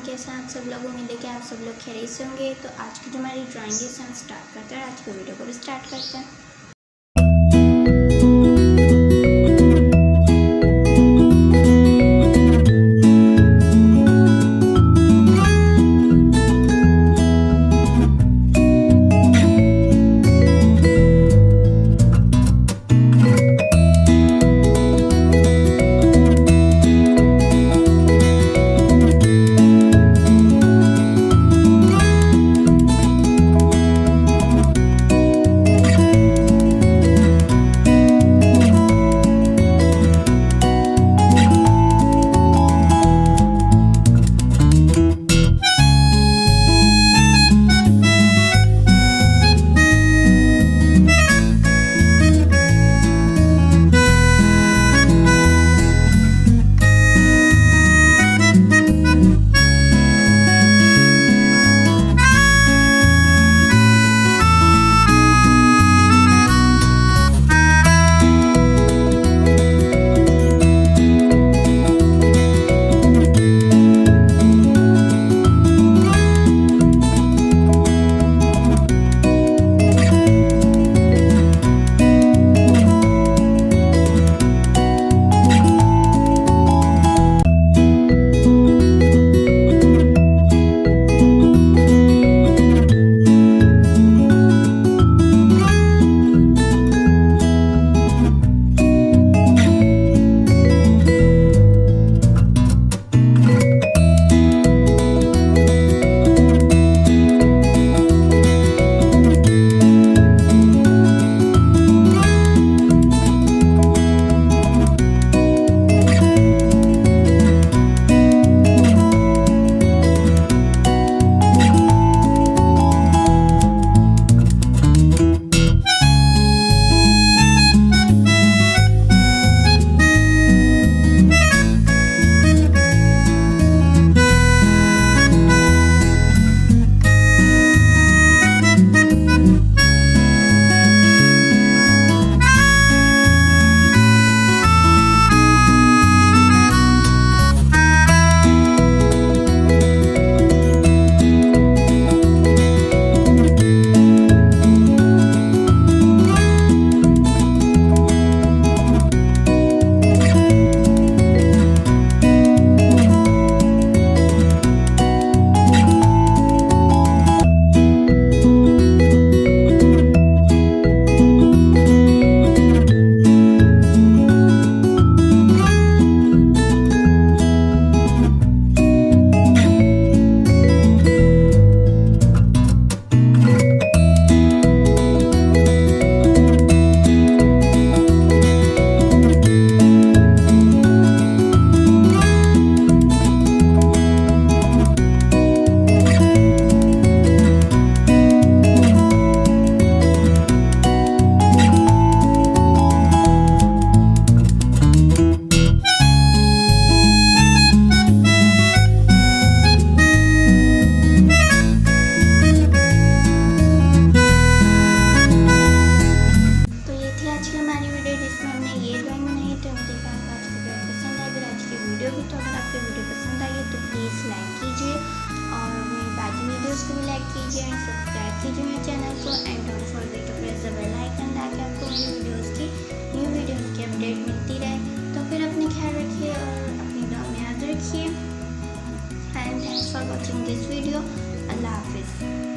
कैसे आप सब लोग, उम्मीद है कि आप सब लोग खैरियत से होंगे। तो आज की जो हमारी ड्राइंग है हम स्टार्ट करते हैं। आज की वीडियो को भी स्टार्ट करते हैं। तो अगर आपको वीडियो पसंद आई है तो प्लीज़ लाइक कीजिए और मेरी बाकी वीडियोस को भी लाइक कीजिए एंड सब्सक्राइब कीजिए मेरे चैनल को and don't forget to press the bell icon ताकि आपको मेरी न्यू वीडियोस की अपडेट मिलती रहे। तो फिर अपने ख्याल रखिए और अपनी दुआ में याद रखिए and thanks for watching this video. Allah हाफिज़।